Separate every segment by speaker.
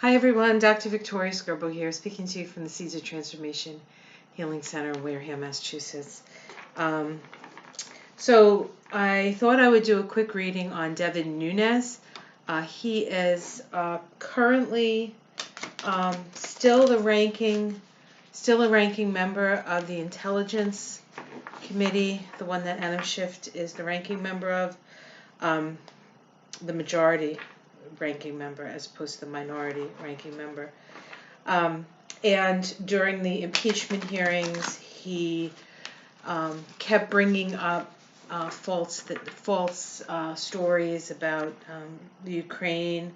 Speaker 1: Hi everyone, Dr. Victoria Scarbo here, speaking to you from the Seeds of Transformation Healing Center, Wareham, Massachusetts. Um, so I thought I would do a quick reading on Devin Nunes. He is currently still a ranking member of the Intelligence Committee, the one that Adam Schiff is the ranking member of, the majority ranking member as opposed to the minority ranking member. And during the impeachment hearings, he kept bringing up false stories about the Ukraine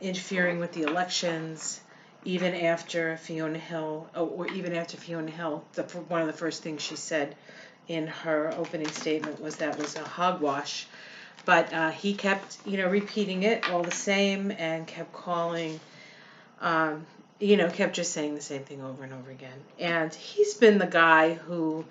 Speaker 1: interfering with the elections, even after Fiona Hill, or even after Fiona Hill, one of the first things she said in her opening statement was that was a hogwash. But he kept, repeating it all the same and kept calling, kept just saying the same thing over and over again. And he's been the guy who,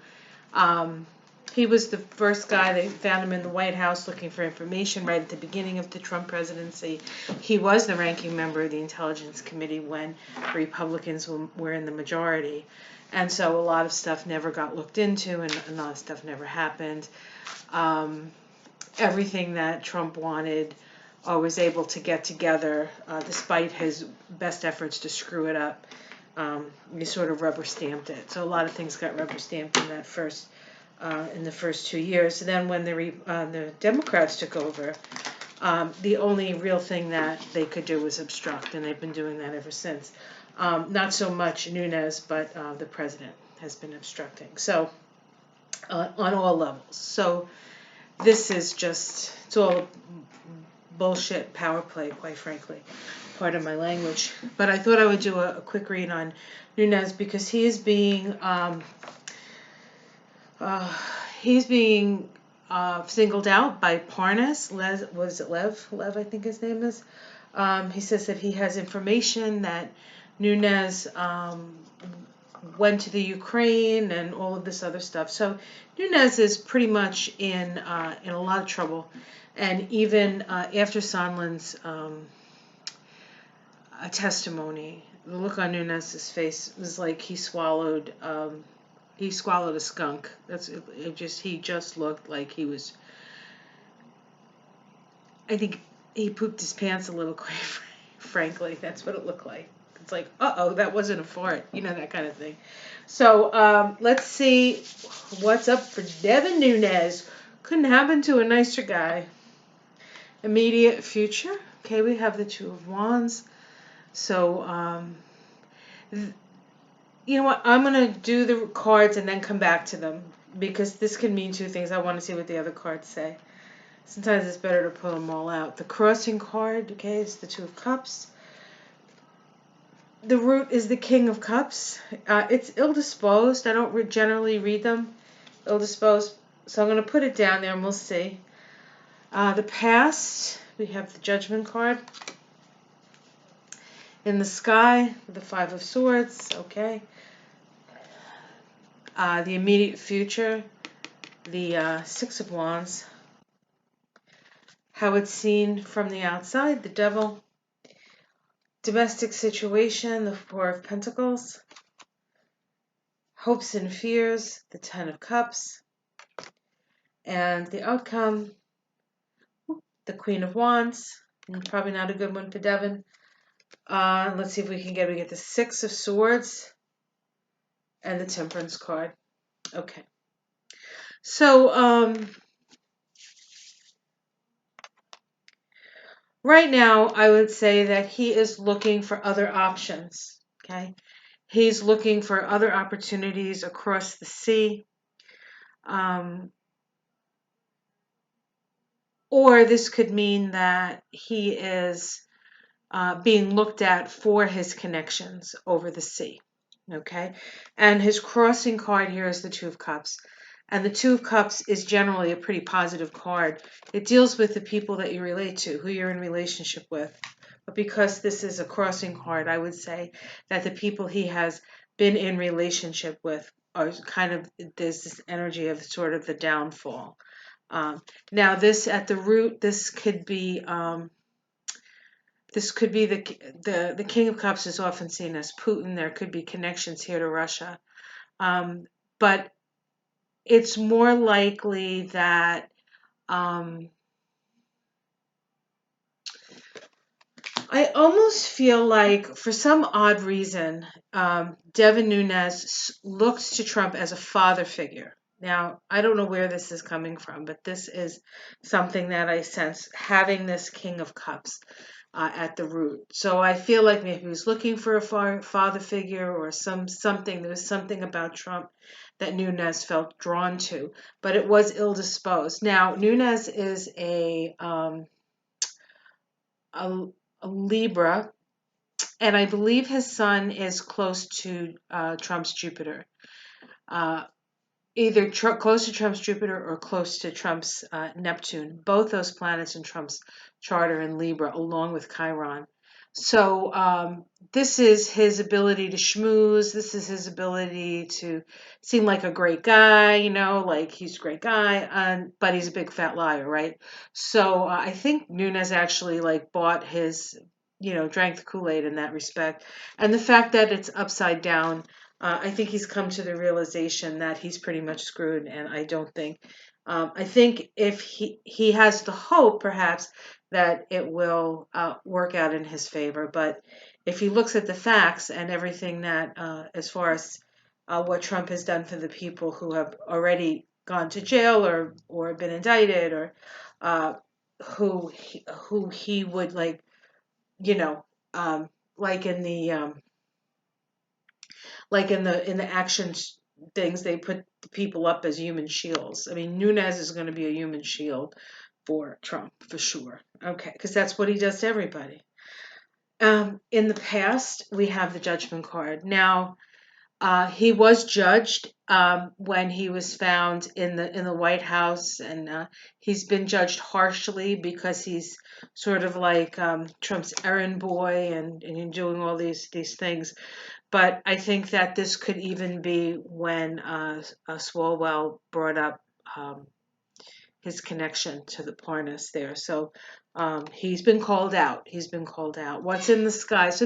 Speaker 1: he was the first guy. They found him in the White House looking for information right at the beginning of the Trump presidency. He was the ranking member of the Intelligence Committee when Republicans were in the majority. And so a lot of stuff never got looked into and a lot of stuff never happened. Everything that Trump wanted or was able to get together, despite his best efforts to screw it up, he sort of rubber stamped it. So a lot of things got rubber stamped in the first 2 years. And then when the Democrats took over, the only real thing that they could do was obstruct, and they've been doing that ever since. Not so much Nunes, but the president has been obstructing. So on all levels. So this is it's all bullshit power play, quite frankly, part of my language. But I thought I would do a quick read on Nunes because he is being singled out by Parnas. Lev, I think his name is. He says that he has information that Nunes went to the Ukraine and all of this other stuff. So Nunes is pretty much in a lot of trouble. And even after Sondland's testimony, the look on Nunes' face was like he swallowed a skunk. He just looked like he was. I think he pooped his pants a little, quite frankly. That's what it looked like. It's like, that wasn't a fart, that kind of thing. So let's see what's up for Devin Nunes. Couldn't happen to a nicer guy. Immediate future. Okay, we have the Two of Wands. So, you know what? I'm going to do the cards and then come back to them because this can mean two things. I want to see what the other cards say. Sometimes it's better to pull them all out. The crossing card, okay, is the Two of Cups. The root is the King of Cups. It's ill-disposed. I don't generally read them ill-disposed. So I'm going to put it down there and we'll see. The past, we have the Judgment card. In the sky, the Five of Swords, okay. The immediate future, the Six of Wands. How it's seen from the outside, the Devil. Domestic situation, the Four of Pentacles. Hopes and fears, the Ten of Cups. And the outcome, the Queen of Wands. Probably not a good one for Devin. Let's see if we get the Six of Swords and the Temperance card. Okay. So, right now, I would say that he is looking for other options, okay? He's looking for other opportunities across the sea. Or this could mean that he is being looked at for his connections over the sea, okay? And his crossing card here is the Two of Cups. And the Two of Cups is generally a pretty positive card. It deals with the people that you relate to, who you're in relationship with. But because this is a crossing card, I would say that the people he has been in relationship with are there's this energy of sort of the downfall. Now this at the root, this could be This could be the King of Cups is often seen as Putin. There could be connections here to Russia, but it's more likely that I almost feel like, for some odd reason, Devin Nunes looks to Trump as a father figure. Now, I don't know where this is coming from, but this is something that I sense, having this King of Cups at the root. So I feel like maybe he was looking for a father figure or something. There was something about Trump that Nunes felt drawn to, but it was ill disposed. Now, Nunes is a, a Libra, and I believe his sun is close to Trump's Jupiter. Uh, Either close to Trump's Jupiter or close to Trump's Neptune. Both those planets in Trump's chart are in Libra, along with Chiron. So this is his ability to schmooze. This is his ability to seem like a great guy, like he's a great guy, but he's a big fat liar, right? So I think Nunes actually like bought his, drank the Kool-Aid in that respect. And the fact that it's upside down, I think he's come to the realization that he's pretty much screwed, and I don't think. I think if he has the hope, perhaps, that it will work out in his favor. But if he looks at the facts and everything that, as far as what Trump has done for the people who have already gone to jail or been indicted, or uh, who he would like, you know, like in the in the action things, they put the people up as human shields. I mean, Nunes is going to be a human shield for Trump for sure. Okay, because that's what he does to everybody. In the past, we have the judgment card. Now, he was judged when he was found in the White House, and he's been judged harshly because he's sort of like Trump's errand boy and doing all these things. But I think that this could even be when Swalwell brought up his connection to the Parnas there. So he's been called out. He's been called out. What's in the sky? So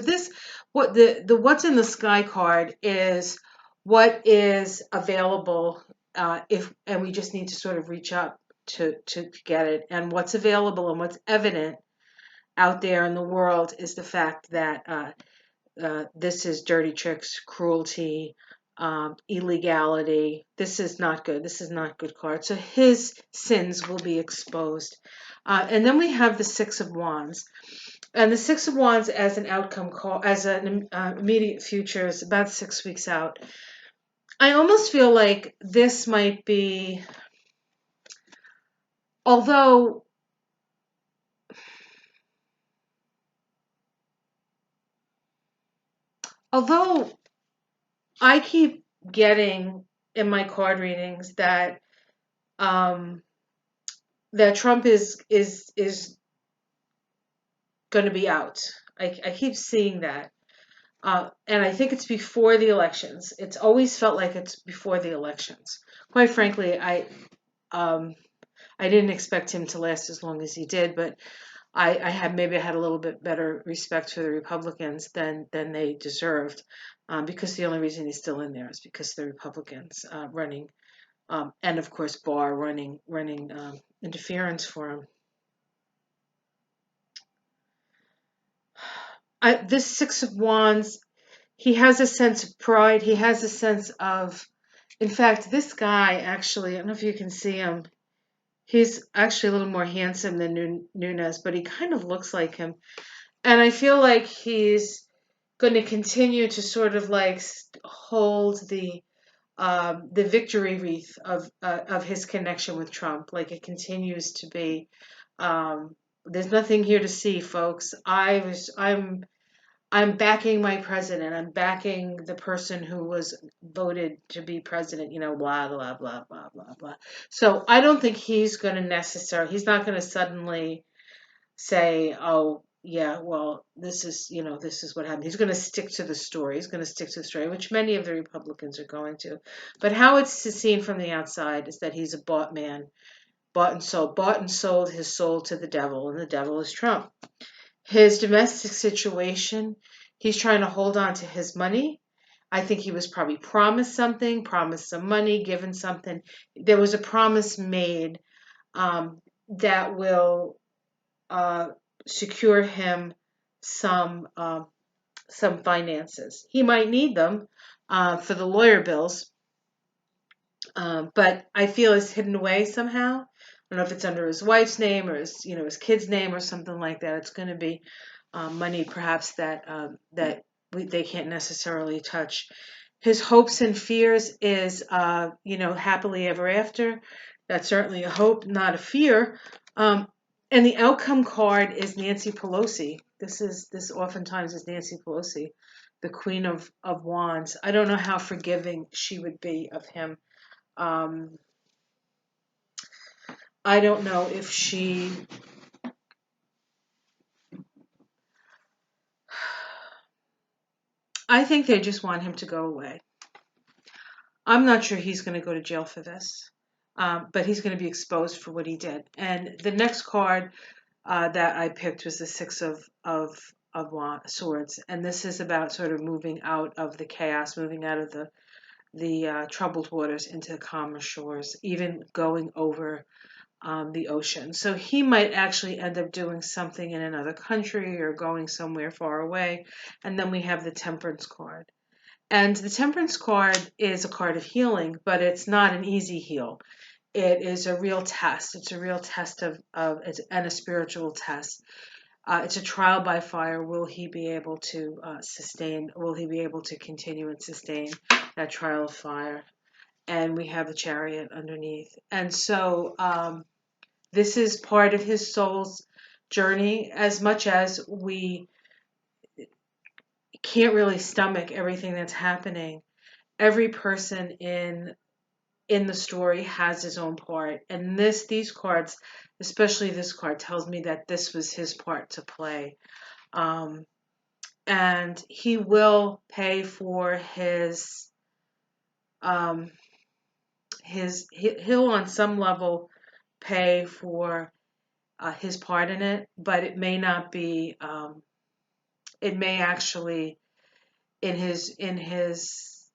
Speaker 1: what the what's in the sky card is what is available, and we just need to sort of reach up to get it. And what's available and what's evident out there in the world is the fact that this is dirty tricks, cruelty, illegality. This is not good. This is not good card. So his sins will be exposed. And then we have the Six of Wands. And the Six of Wands as an outcome call, as an immediate future, is about 6 weeks out. I almost feel like this might be, although although I keep getting in my card readings that um, that Trump is going to be out. I keep seeing that, and I think it's before the elections. It's always felt like it's before the elections. Quite frankly, I didn't expect him to last as long as he did, but I had a little bit better respect for the Republicans than they deserved, because the only reason he's still in there is because the Republicans running, and of course Barr running interference for him. This Six of Wands, he has a sense of pride. He has a sense of, in fact, this guy actually, I don't know if you can see him. He's actually a little more handsome than Nunes, but he kind of looks like him. And I feel like he's going to continue to sort of like hold the victory wreath of his connection with Trump. Like it continues to be. There's nothing here to see, folks. I'm backing my president. I'm backing the person who was voted to be president, blah, blah, blah, blah, blah, blah. So I don't think he's not going to suddenly say, oh, yeah, well, this is what happened. He's going to stick to the story. He's going to stick to the story, which many of the Republicans are going to. But how it's seen from the outside is that he's a bought man, bought and sold his soul to the devil, and the devil is Trump. His domestic situation, he's trying to hold on to his money. I think he was probably promised something, promised some money, given something. There was a promise made that will uh, secure him some some finances. He might need them for the lawyer bills, but I feel it's hidden away somehow. I don't know if it's under his wife's name or his, his kid's name or something like that. It's going to be money, perhaps they can't necessarily touch. His hopes and fears is, happily ever after. That's certainly a hope, not a fear. Um, and the outcome card is Nancy Pelosi. This oftentimes is Nancy Pelosi, the Queen of Wands. I don't know how forgiving she would be of him. Um, I don't know if she. I think they just want him to go away. I'm not sure he's going to go to jail for this, but he's going to be exposed for what he did. And the next card that I picked was the Six of Swords, and this is about sort of moving out of the chaos, moving out of the troubled waters into calmer shores, even going over the ocean. So he might actually end up doing something in another country or going somewhere far away. And then we have the Temperance card. And the Temperance card is a card of healing, but it's not an easy heal. It is a real test. It's a real test and a spiritual test. It's a trial by fire. Will he be able to sustain? Will he be able to continue and sustain that trial of fire? And we have the Chariot underneath. And so this is part of his soul's journey, as much as we can't really stomach everything that's happening. Every person in the story has his own part, and these cards, especially this card, tells me that this was his part to play. Um, and he will pay for um, he'll on some level pay for his part in it, but it may not be. It may actually in his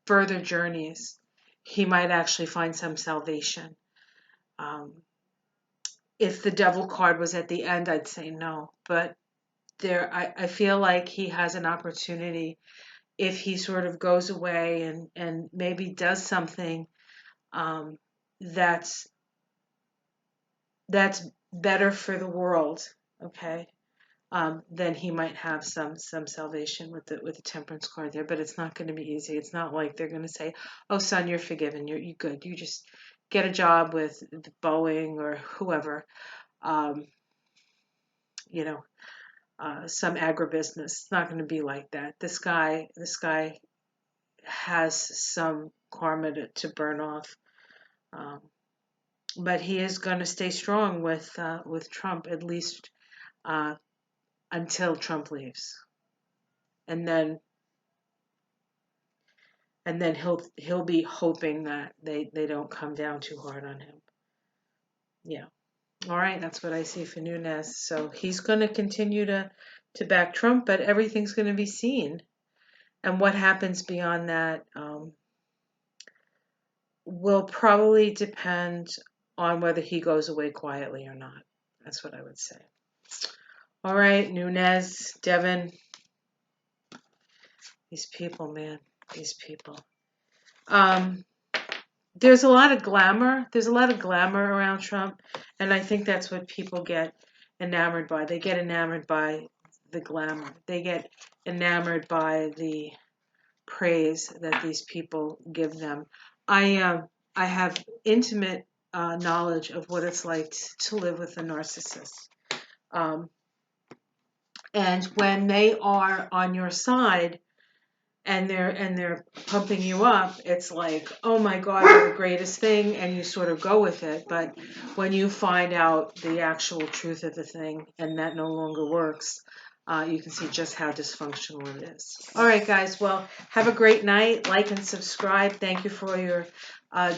Speaker 1: further journeys, he might actually find some salvation. Um, if the devil card was at the end, I'd say no, but I feel like he has an opportunity if he sort of goes away and maybe does something um, that's that's better for the world. Okay, then he might have some salvation with the temperance card there. But it's not going to be easy. It's not like they're going to say, "Oh, son, you're forgiven. You're good. You just get a job with Boeing or whoever." Um, you know, some agribusiness. It's not going to be like that. This guy has some karma to burn off. Um, but he is going to stay strong with Trump, at least uh, until Trump leaves, and then he'll be hoping that they don't come down too hard on him. Yeah. All right, that's what I see for Nunes. So he's going to continue to back Trump, but everything's going to be seen, and what happens beyond that will probably depend on whether he goes away quietly or not. That's what I would say. All right, Nunes, Devin, these people, man, these people. Um, there's a lot of glamour. There's a lot of glamour around Trump, and I think that's what people get enamored by. They get enamored by the glamour. They get enamored by the praise that these people give them. I have intimate knowledge of what it's like to live with a narcissist. Um, and when they are on your side and they're pumping you up, it's like, oh my God, you're the greatest thing, and you sort of go with it. But when you find out the actual truth of the thing and that no longer works, you can see just how dysfunctional it is. All right, guys. Well, have a great night. Like and subscribe. Thank you for your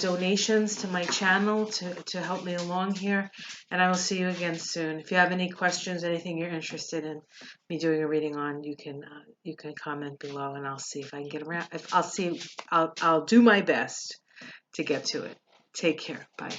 Speaker 1: donations to my channel to help me along here. And I will see you again soon. If you have any questions, anything you're interested in me doing a reading on, you can comment below, and I'll see if I can get around. I'll do my best to get to it. Take care. Bye.